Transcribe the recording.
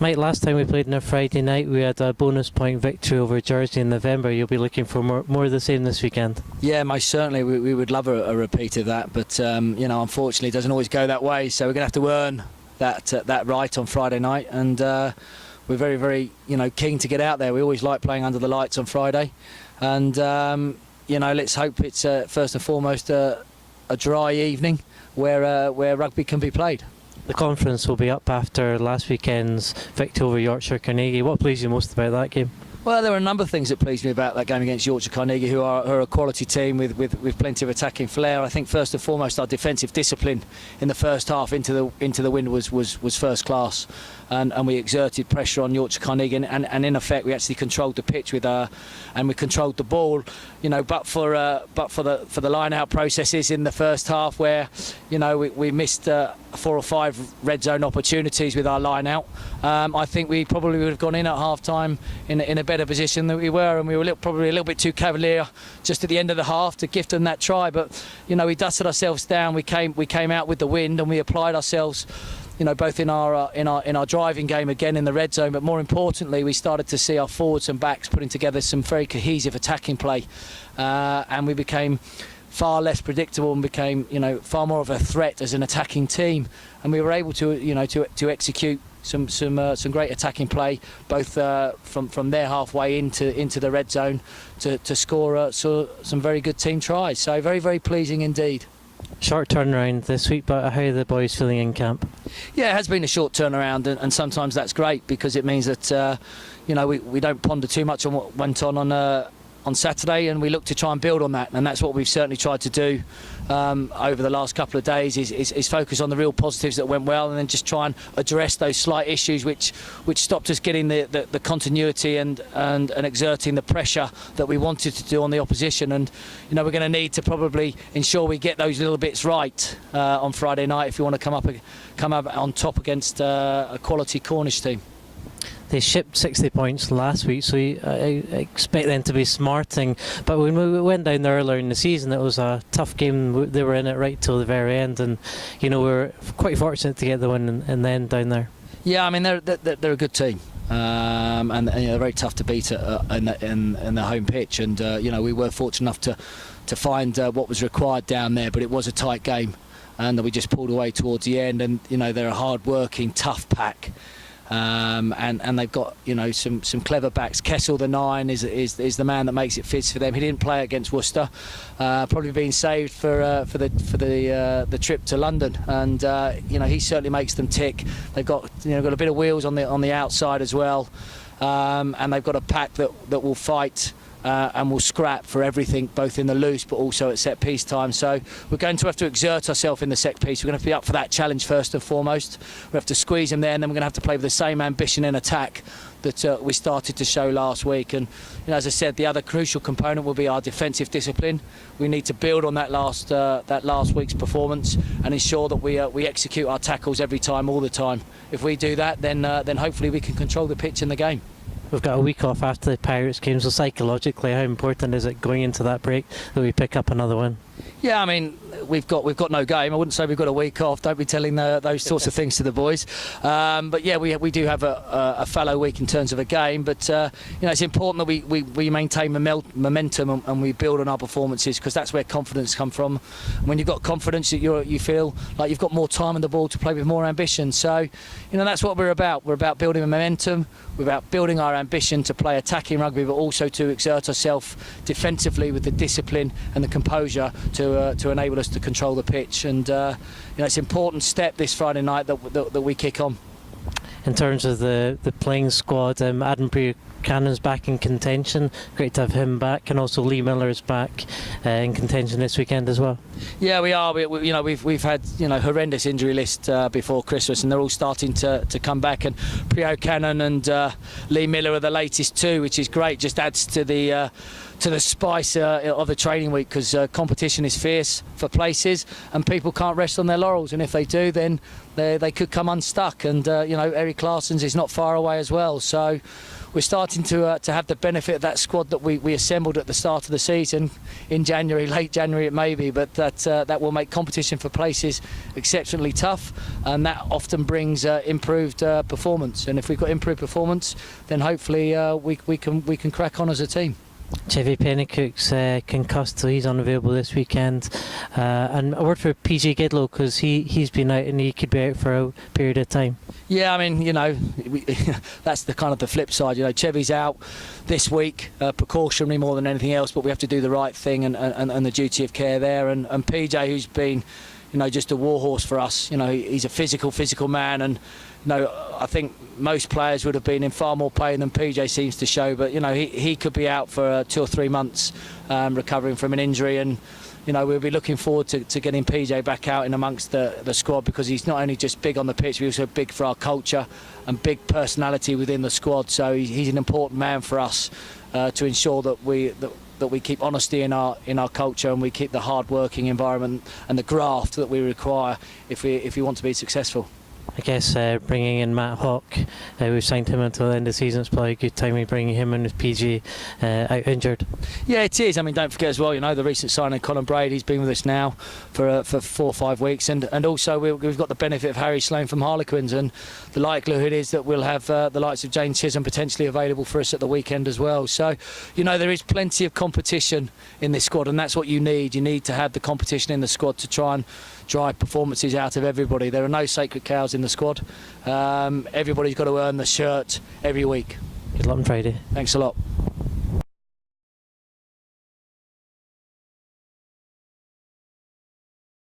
Mike, last time we played on a Friday night, we had a bonus point victory over Jersey in November. You'll be looking for more of the same this weekend? Yeah, most certainly. We would love a repeat of that, but unfortunately, it doesn't always go that way. So we're going to have to earn that right on Friday night, and we're very, very keen to get out there. We always like playing under the lights on Friday, and let's hope it's first and foremost a dry evening where rugby can be played. The conference will be up after last weekend's victory over Yorkshire Carnegie. What pleased you most about that game? Well, there were a number of things that pleased me about that game against Yorkshire Carnegie, who are a quality team with plenty of attacking flair. I think first and foremost our defensive discipline in the first half into the wind was first class, and we exerted pressure on Yorkshire Carnegie, and in effect we actually controlled the pitch and we controlled the ball. But for the line-out processes in the first half, where we missed 4 or 5 red zone opportunities with our line-out. I think we probably would have gone in at half-time in a better position than we were, and we were probably a little bit too cavalier just at the end of the half to gift them that try. But we dusted ourselves down. We came out with the wind, and we applied ourselves. Both in our driving game again in the red zone, but more importantly, we started to see our forwards and backs putting together some very cohesive attacking play, and we became far less predictable and became far more of a threat as an attacking team, and we were able to execute some great attacking play, both from their halfway into the red zone to score some very good team tries. So very, very pleasing indeed. Short turnaround this week, but how are the boys feeling in camp? Yeah, it has been a short turnaround, and sometimes that's great because it means that we don't ponder too much on what went on Saturday, and we look to try and build on that, and that's what we've certainly tried to do over the last couple of days is focus on the real positives that went well, and then just try and address those slight issues which stopped us getting the continuity and exerting the pressure that we wanted to do on the opposition. And we're going to need to probably ensure we get those little bits right on Friday night if we want to come up on top against a quality Cornish team. They shipped 60 points last week, so I expect them to be smarting. But when we went down there earlier in the season, it was a tough game. They were in it right till the very end, and we were quite fortunate to get the win in the end down there. Yeah, I mean they're a good team, and they're very tough to beat in the home pitch. And we were fortunate enough to find what was required down there, but it was a tight game, and we just pulled away towards the end. And they're a hard-working, tough pack. And they've got some clever backs. Kessel, the 9, is the man that makes it fit for them. He didn't play against Worcester, probably being saved for the trip to London, and he certainly makes them tick. They've got a bit of wheels on the outside as well, and they've got a pack that will fight. And we'll scrap for everything, both in the loose but also at set piece time. So we're going to have to exert ourselves in the set piece. We're going to have to be up for that challenge first and foremost. We have to squeeze them there, and then we're going to have to play with the same ambition in attack that we started to show last week. And as I said, the other crucial component will be our defensive discipline. We need to build on that last week's performance and ensure that we execute our tackles every time, all the time. If we do that, then hopefully we can control the pitch in the game. We've got a week off after the Pirates game, so psychologically, how important is it going into that break that we pick up another win? Yeah, I mean, we've got no game. I wouldn't say we've got a week off. Don't be telling those sorts of things to the boys. But yeah, we do have a fallow week in terms of a game. But it's important that we maintain momentum and we build on our performances, because that's where confidence comes from. When you've got confidence, you feel like you've got more time on the ball to play with more ambition. So that's what we're about. We're about building momentum. We're about building our ambition to play attacking rugby, but also to exert ourselves defensively with the discipline and the composure to enable us to control the pitch. And it's an important step this Friday night that we kick on. In terms of the playing squad, Adam Buchanan's back in contention. Great to have him back, and also Lee Miller's back in contention this weekend as well. Yeah, we are. We've had horrendous injury list before Christmas, and they're all starting to come back. And Buchanan and Lee Miller are the latest two, which is great. Just adds to the spice of the training week, because competition is fierce for places, and people can't rest on their laurels. And if they do, then they could come unstuck. And Eric Larson's is not far away as well. So we're starting to have the benefit of that squad that we assembled at the start of the season in January, late January it may be, but that will make competition for places exceptionally tough, and that often brings improved performance. And if we've got improved performance, then hopefully we can crack on as a team. Chevy Pennycook's concussed, so he's unavailable this weekend. And a word for PJ Gidlow, because he's been out and he could be out for a period of time. Yeah, I mean, that's the kind of the flip side. Chevy's out this week, precautionary more than anything else, but we have to do the right thing and the duty of care there. And PJ, who's been, just a warhorse for us. He's a physical man, and I think most players would have been in far more pain than PJ seems to show. But he could be out for 2 or 3 months, recovering from an injury, and we'll be looking forward to getting PJ back out in amongst the squad, because he's not only just big on the pitch, but he's also big for our culture and big personality within the squad. So he's an important man for us to ensure that we keep honesty in our culture, and we keep the hard-working environment and the graft that we require if we want to be successful. I guess bringing in Matt Hawke, we've signed him until the end of the season. It's probably a good timing bringing him in with PG out injured. Yeah, it is. I mean, don't forget as well, the recent signing Colin Brady's been with us now for 4 or 5 weeks, and also we've got the benefit of Harry Sloane from Harlequins, and the likelihood is that we'll have the likes of James Chisholm potentially available for us at the weekend as well. So, there is plenty of competition in this squad, and that's what you need. You need to have the competition in the squad to try and drive performances out of everybody. There are no sacred cows in the squad. Everybody's got to earn the shirt every week. Good luck on Friday. Thanks a lot.